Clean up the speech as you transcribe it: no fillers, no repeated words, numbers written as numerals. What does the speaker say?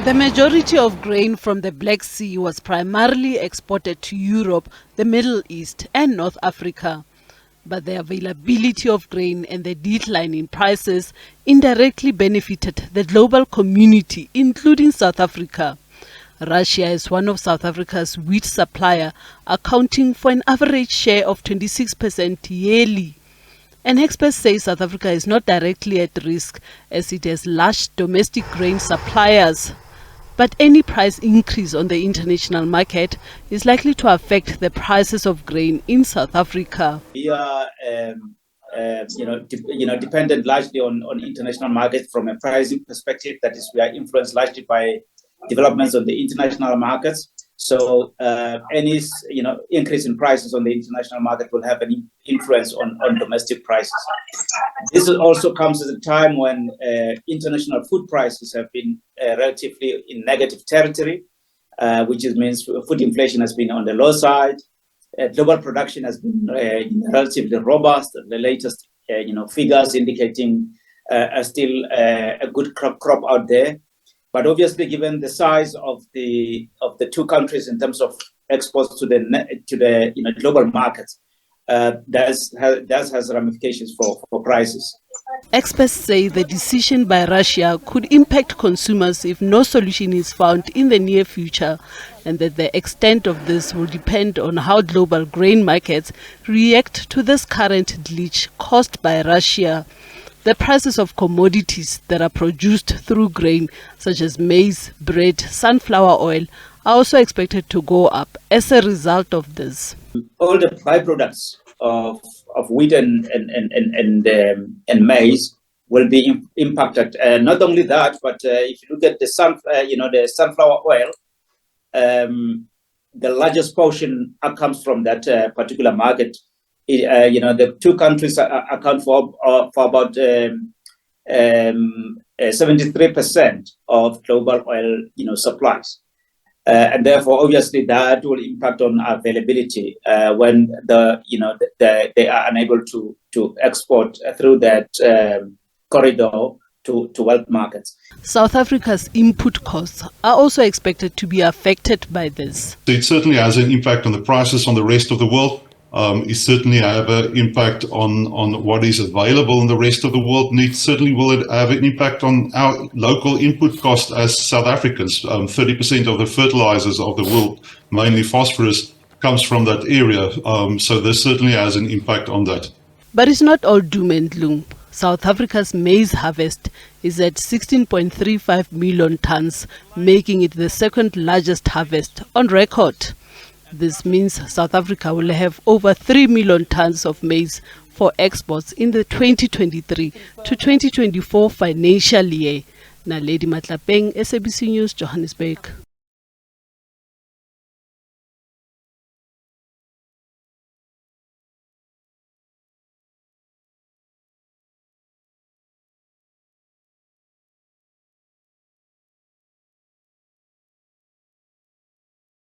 The majority of grain from the Black Sea was primarily exported to Europe, the Middle East and North Africa. But the availability of grain and the decline in prices indirectly benefited the global community, including South Africa. Russia is one of South Africa's wheat supplier, accounting for an average share of 26% yearly. And experts say South Africa is not directly at risk as it has large domestic grain suppliers. But any price increase on the international market is likely to affect the prices of grain in South Africa. We are, dependent largely on international markets from a pricing perspective. That is, we are influenced largely by developments on the international markets. So any increase in prices on the international market will have an influence on domestic prices. This also comes at a time when international food prices have been relatively in negative territory, which means food inflation has been on the low side. Global production has been relatively robust. The latest figures indicating still a good crop out there. But obviously, given the size of the two countries in terms of exports to the global markets, that has ramifications for prices. Experts say the decision by Russia could impact consumers if no solution is found in the near future, and that the extent of this will depend on how global grain markets react to this current glitch caused by Russia. The prices of commodities that are produced through grain, such as maize, bread, sunflower oil, are also expected to go up as a result of this. All the byproducts of wheat and maize will be impacted. Not only that, but if you look at the sunflower oil, the largest portion comes from that particular market. The two countries account for about 73% of global oil, supplies, and therefore, obviously, that will impact on availability when they are unable to export through that corridor to world markets. South Africa's input costs are also expected to be affected by this. It certainly has an impact on the prices on the rest of the world. It certainly have an impact on what is available in the rest of the world, and it certainly will have an impact on our local input cost as South Africans. 30% of the fertilizers of the world, mainly phosphorus, comes from that area, so this certainly has an impact on that. But it's not all doom and gloom. South Africa's maize harvest is at 16.35 million tons, making it the second largest harvest on record. This means South Africa will have over 3 million tons of maize for exports in the 2023 to 2024 financial year. Naledi Matlapeng, SABC News, Johannesburg.